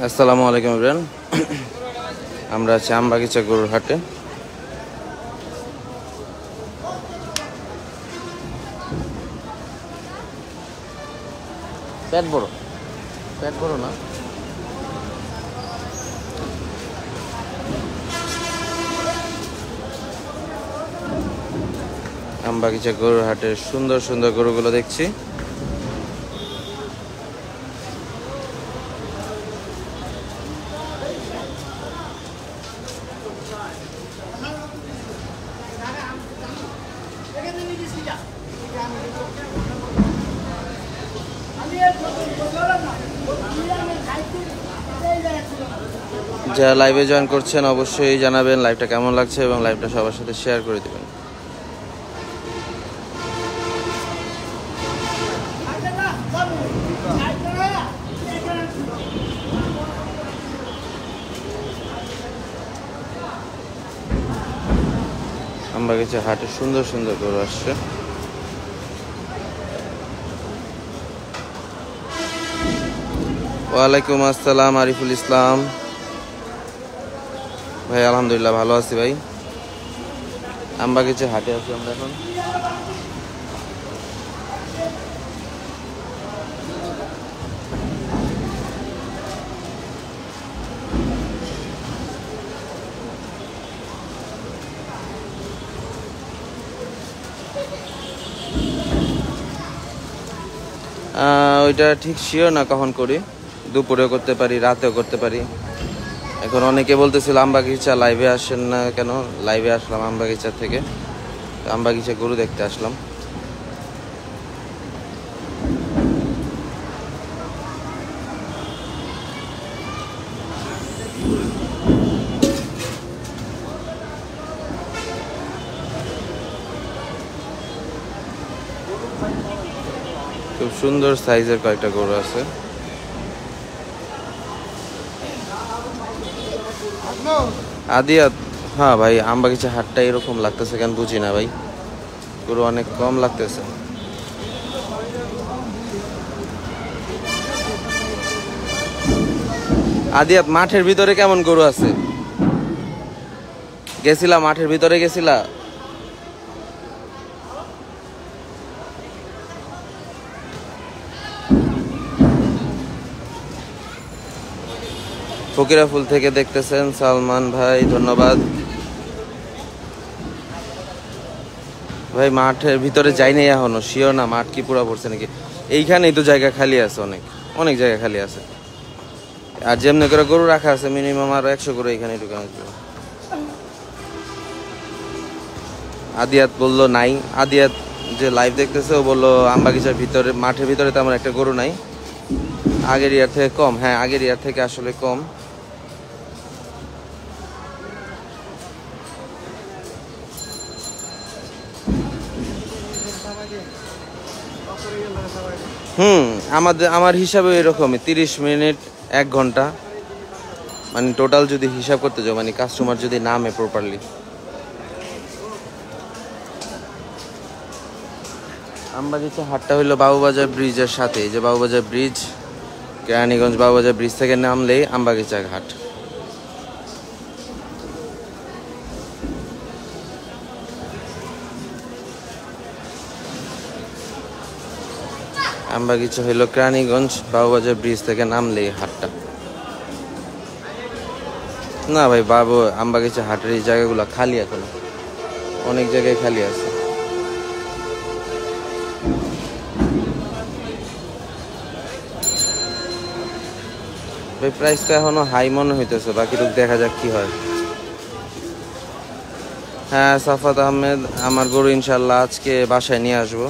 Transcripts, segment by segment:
আসসালামু আলাইকুম এভরিওয়ান। আমরা আছি আমবাগিচা গরুর হাটে। পেট বড় না। আমবাগিচা গরুর হাটের সুন্দর সুন্দর গরুগুলো দেখছি। যারা লাইভে জয়েন করছেন অবশ্যই জানাবেন লাইভটা কেমন লাগছে এবং লাইভটা সবার সাথে শেয়ার করে দিবেন। আমবাগিচা হাটে সুন্দর সুন্দর গরু আসছে। ওয়ালাইকুম আসসালাম আরিফুল ইসলাম ভাই। আলহামদুলিল্লাহ ভালো আছি ভাই। আমবাগিচা হাটে আছি আমরা এখন। ওইটা ঠিক শিওর না কখন করি, দুপুরেও করতে পারি, রাতেও করতে পারি। এখন অনেকে বলতেছিল আমবাগিচা লাইভে আসেন না কেন। লাইভে আসলাম আমবাগিচা থেকে, আমবাগিচা গরু দেখতে আসলাম। খুব সুন্দর সাইজের কয়েকটা গরু আছে। আদিয়াত, হ্যাঁ ভাই, আমবাগিচা হাটটা এরকম লাগতেছে কেন বুঝি না ভাই, গরু অনেক কম লাগতেছে। আদিয়াত, মাঠের ভিতরে কেমন গরু আছে? গেছিলা মাঠের ভিতরে গেছিলা? ফকিরাফুল থেকে দেখতেছেন সালমান ভাই, ধন্যবাদ ভাই। মাঠের ভিতরে যাই নাই এখনো, শিওর না মাঠ কি পুরা পড়ছে নাকি। এইখানেই তো জায়গা খালি আছে, অনেক অনেক জায়গা খালি আছে। আর যেমনি করে গরু রাখা আছে মিনিমাম আরো 100 গরু এখানে ঢুকে আসবে। আদিয়াত বললো নাই, আদিয়াত যে লাইভ দেখতেছে ও বললো আমবাগিচার ভিতরে, মাঠের ভিতরে তেমন একটা গরু নাই, আগের ইয়ার থেকে কম। হ্যাঁ, আগের ইয়ার থেকে আসলে কম। আমার হিসাবে এরকমই 30 মিনিট 1 ঘন্টা, মানে টোটাল যদি হিসাব করতে যাও, মানে কাস্টমার যদি নামে প্রপারলি। আমবাগিচা হাটটা হইলো বাবুবাজার ব্রিজের সাথে, এই যে বাবুবাজার ব্রিজ, কেরানীগঞ্জ বাবুবাজার ব্রিজ থেকে নামলেই আমবাগিচা ঘাট। আমবাগিচা হইলো কেরানীগঞ্জ বাবুবাজার ব্রিজ থেকে নামলেই হাটটা। না ভাই, আমবাগিচা হাটের এই জায়গাগুলো খালি এখন, অনেক জায়গায় খালি আছে। ভাই প্রাইসটা এখনো হাই মনে হইতেছে, বাকিটুকু দেখা যাক কি হয়। হ্যাঁ সাফাত আহমেদ, আমার গরু ইনশাল্লাহ আজকে বাসায় নিয়ে আসবো।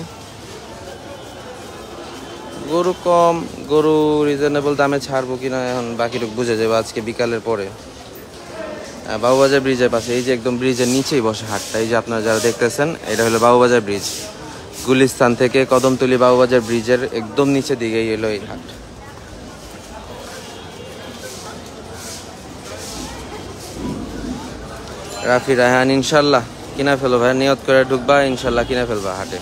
গরু কম, গরু রিজনেবল দামে ছাড়বো কিনা এখন বাকিটুকু বুঝে যাবো আজকে বিকালের পরে। বাবুবাজার ব্রিজের পাশে, এই যে একদম ব্রিজের নিচেই বসে হাটটা। এই যে আপনারা যারা দেখতেছেন, এটা হলো বাবুবাজার ব্রিজ, গুলিস্তান থেকে কদমতলী বাবুবাজার ব্রিজের একদম নিচে দিকেই এলো এই হাট। রাফি রায়হান, ইনশাল্লাহ কিনা ফেলো ভাই, নিয়ত করে ঢুকবা, ইনশাল্লাহ কিনা ফেলবা হাটে।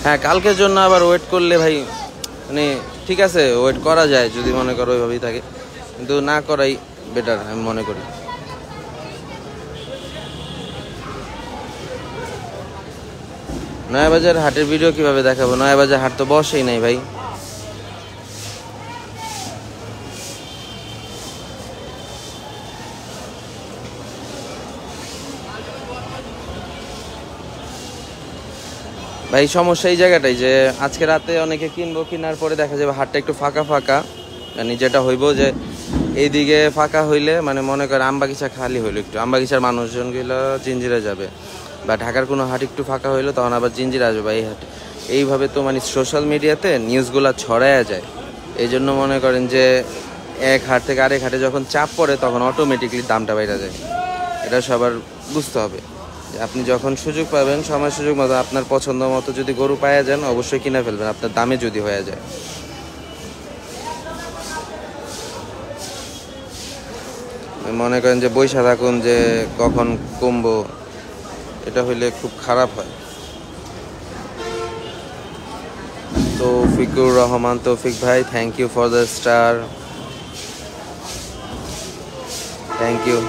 হ্যাঁ কালকের জন্য আবার ওয়েট করলে ভাই মানে ঠিক আছে ওয়েট করা যায় যদি মনে করো ওইভাবেই থাকে, কিন্তু না করাই বেটার আমি মনে করি। নয়াবাজার হাটের ভিডিও কিভাবে দেখাবো? নয়াবাজার হাট তো বসেই নাই ভাই। ভাই সমস্যা এই জায়গাটাই যে আজকে রাতে অনেকে কিনবো, কেনার পরে দেখা যাবে হাটটা একটু ফাঁকা ফাঁকা, মানে যেটা হইব যে এইদিকে ফাঁকা হইলে মানে মনে করে আমবাগিচা খালি হইলো, একটু আমবাগিচার মানুষজনগুলো জিঞ্জিরা যাবে, বা ঢাকার কোনো হাট একটু ফাঁকা হইলো তখন আবার জিঞ্জিরা আসবে বা এই হাট। এইভাবে তো মানে সোশ্যাল মিডিয়াতে নিউজগুলো ছড়ায়া যায়, এই জন্য মনে করেন যে এক হাট থেকে আরেক হাটে যখন চাপ পড়ে তখন অটোমেটিকলি দামটা বাইরে যায়। এটা সবার বুঝতে হবে যে আপনি যখন সুযোগ পাবেন সময় সুযোগ মতো আপনার পছন্দ মতো যদি গরু পাওয়া যান অবশ্যই কিনে ফেলবেন, আপনার দামে যদি হয়ে যায়। মনে করেন যে বইসা থাকুন যে কখন কমবো, এটা হইলে খুব খারাপ হয়। তৌফিকুর রহমান, তৌফিক ভাই thank you for the star, thank you.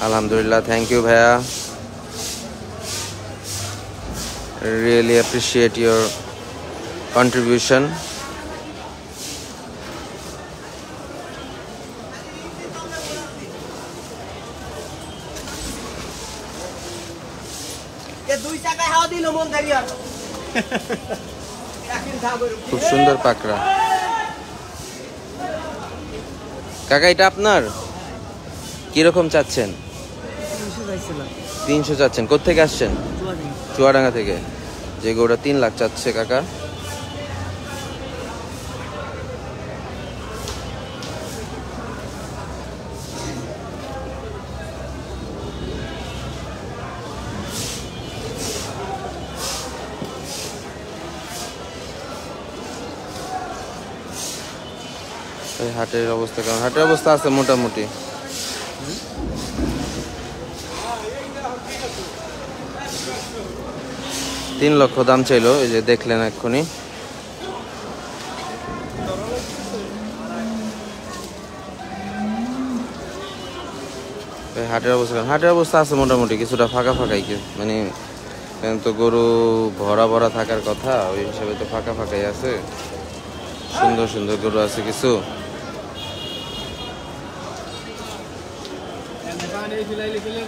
আলহামদুলিল্লাহ, থ্যাংক ইউ ভাইয়া, রিয়েলি অ্যাপ্রিসিয়েট ইউর কন্ট্রিবিউশন। খুব সুন্দর পাকড়া কাকা, এটা আপনার কিরকম চাচ্ছেন? 300 চাচ্ছেন। কোত্থেকে আসছেন? চুয়াডাঙ্গা থেকে। যে গরুটা 3 লাখ চাচ্ছে কাকা। হাটের অবস্থা কেমন? হাটের অবস্থা আছে মোটামুটি। তিন লক্ষ দাম চাইলো, এই যে দেখলেন এক্ষুনি। হাটের অবস্থা আছে মোটামুটি, কিছুটা ফাঁকা ফাঁকাই, মানে তো গরু ভরা ভরা থাকার কথা, ওই হিসাবে তো ফাঁকা ফাঁকাই আছে। সুন্দর সুন্দর গরু আছে কিছু।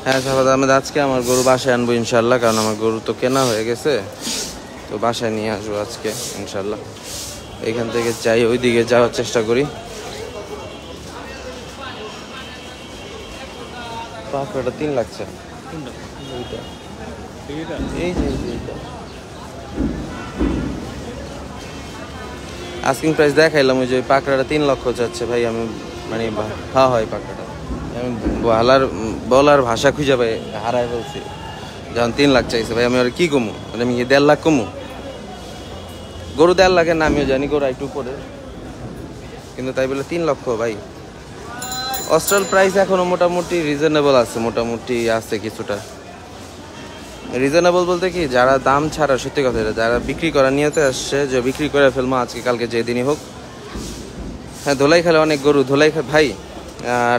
হ্যাঁ সাফাত আহমেদ, আজকে আমার গরু বাসায় আনবো ইনশাল্লাহ, কারণ আমার গরু তো কেনা হয়ে গেছে, তো বাসায় নিয়ে আসবো আজকে ইনশাল্লাহ। এখান থেকে যাই, ওইদিকে যাওয়ার চেষ্টা করি। পাকড়াটা 3 লাখ চাই। আস্কিং প্রাইস দেখাইলাম, ওই যে পাকড়াটা 3 লক্ষ চাচ্ছে ভাই। আমি মানে হ্যাঁ হয় পাকড়াটা আমি বলার ভাষা খুঁজে পাই হারাই বলছি, যখন 3 লাখ চাইছে ভাই আমি আর কি কমু, মানে আমি 1.5 লাখ কমু? গরু 1.5 লাখের না, আমিও জানি গরু একটু পরে, কিন্তু তাই বলে 3 লক্ষ ভাই। অস্ট্রাল প্রাইস এখনো মোটামুটি রিজনেবল আছে, মোটামুটি আছে কিছুটা রিজনেবল বলতে কি, যারা দাম ছাড়া, সত্যি কথা এটা, যারা বিক্রি করা নিয়তে আসছে যে বিক্রি করে ফেলবো আজকে কালকে যেদিনই হোক। হ্যাঁ ধোলাইখালে অনেক গরু, ধোলাইখাল ভাই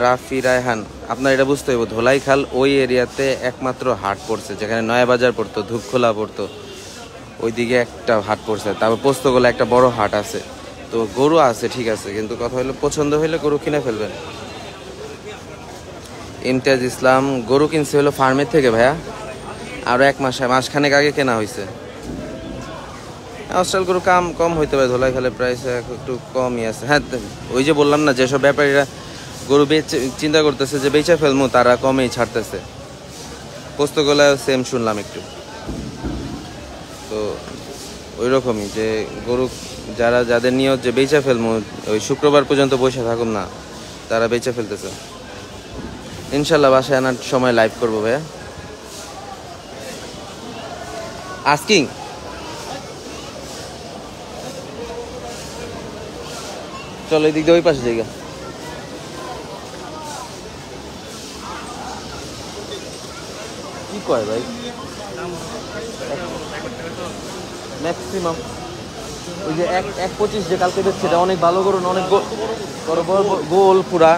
রাফি রায়হান, আপনার এটা বুঝতে হইব, ধোলাইখাল ওই এরিয়াতে একমাত্র হাট পড়ছে, যেখানে নয়াবাজার পড়তো, ধূপখোলা পড়তো, ওইদিকে একটা হাট পড়ছে, তারপর পোস্তগোলা একটা বড় হাট আছে। তো গরু আছে ঠিক আছে, কিন্তু কথা হলো পছন্দ হইলে গরু কিনে ফেলবেন। ইমতিয়াজ ইসলাম, গরু কিনছে হলো ফার্মের থেকে ভাইয়া, আরো মাসখানেক আগে কেনা হয়েছে। অস্ট্রাল গরু কম হইতে পারে, ধোলাইখালের প্রাইস একটু কমই আছে। হ্যাঁ ওই যে বললাম না, যেসব ব্যাপারীরা গরু চিন্তা করতেছে যে বেচে ফেলবো, তারা কমেই ছাড়তেছে। পোস্তগোলা সেম শুনলাম একটু, তো ওই রকমই যে গরু যাদের নিয়ত যে বেচে ফেলবো, ওই শুক্রবার পর্যন্ত বসে থাকুন না, তারা বেচে ফেলতেছে। ইনশাল্লাহ বাসায় আনার সময় লাইভ করবো ভাইয়া। আস্কিং চলো এদিক দিয়ে ওই পাশে জায়গা। কি কয় ভাই? ম্যাক্সিমাম ওই যে 1.25 যে কালকে বেচছে এটা অনেক ভালো করুন, অনেক বড় বড় গোল পুরা।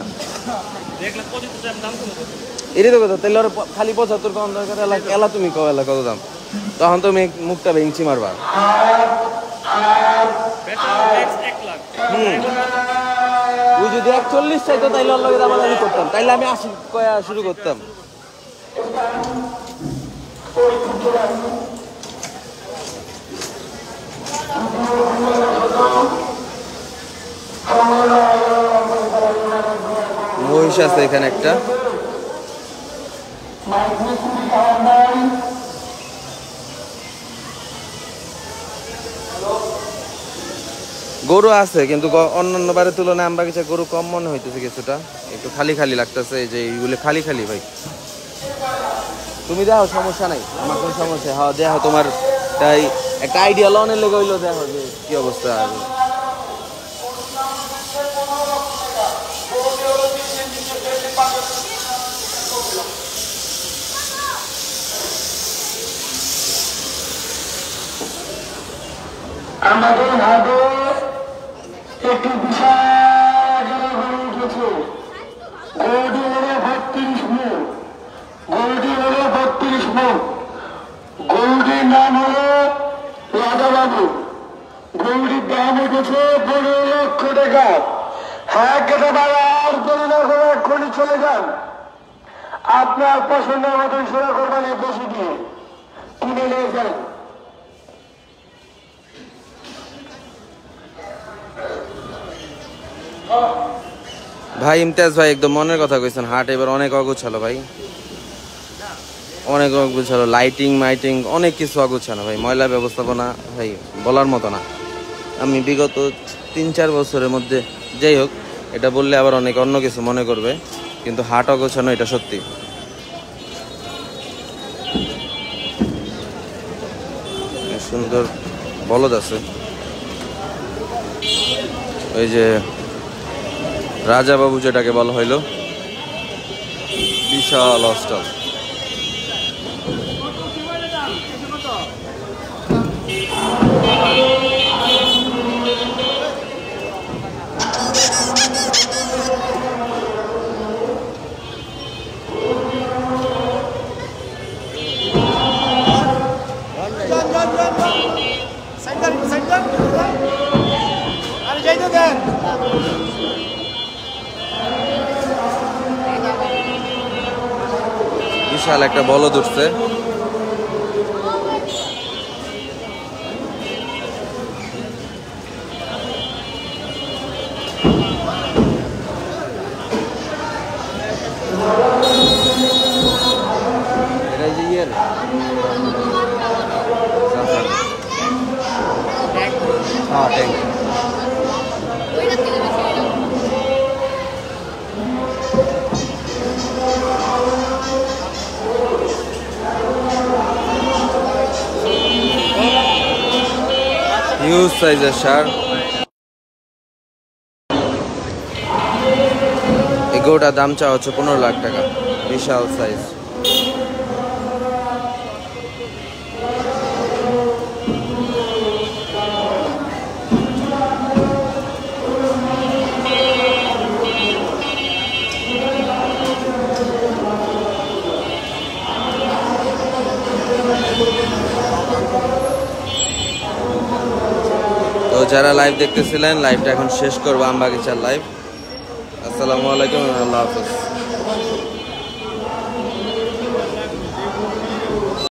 এটাই তো কথা, তাহলে ওরা খালি 75 কম দরকার, এলা তুমি কও এলা কত দাম, তখন তুমি মুখটা ভেঙচি মারবা। ওই যদি 41 চাইতো তাইলে ওর লগে দামাদামি করতাম, তাইলে আমি 80 কয়া শুরু করতাম। মহিষ আছে এখানে একটা, গরু আছে কিন্তু অন্যান্য বারের তুলনায় আমরা কিছু গরু কম মনে হইতেছে, কিছুটা একটু খালি খালি লাগতেছে। এই যে এইগুলো খালি খালি ভাই, তুমি দেখো সমস্যা নাই, আমার কোন সমস্যা। হ্যাঁ দেখো তোমার তাই একটা আইডিয়া লনের লেগে হইলো, দেখো যে কি অবস্থা। আমাদের হাতে একটি বিশাল গরু উঠেছে। গরুটি হলো 32 মুখ, গরুটি হলো 32 মুখ। গরুটির নাম হলো রাজাবাবু। গরুটির দাম উঠেছে 15 লক্ষ টাকা। হ্যাঁ কেটে বাবা আর দেরি না করে এক্ষুনি চলে যান, আপনার পছন্দের মতন সোনা করবেন এই পশু দিয়ে কিনে নিয়ে যান। ভাই ইমতিয়াজ ভাই একদম মনের কথা কইছেন, হাট এবার অনেক অগুছালো ভাই, অনেক অগুছালো, লাইটিং মাইটিং অনেক কিছু অগুছালো ভাই, ময়লা ব্যবস্থাপনা ভাই বলার মতো না। আমি বিগত 3-4 বছরের মধ্যে, যাই হোক এটা বললে আবার অনেক অন্য কিছু মনে করবে, কিন্তু হাট অগোছানো এটা সত্যি। সুন্দর বলদ আছে, ওই যে রাজাবাবু যেটাকে বলা হইলো, বিশাল অস্টল। বিশাল একটা বলদ উঠছে, হিউজ সাইজের সার। এই গরুটার দাম চাওয়া হচ্ছে 15 লাখ টাকা, বিশাল সাইজ। তো যারা লাইভ দেখতেছিলেন, লাইভটা এখন শেষ করবো আমবাগিচার লাইভ। আসসালামু আলাইকুম, আল্লাহ হাফেজ।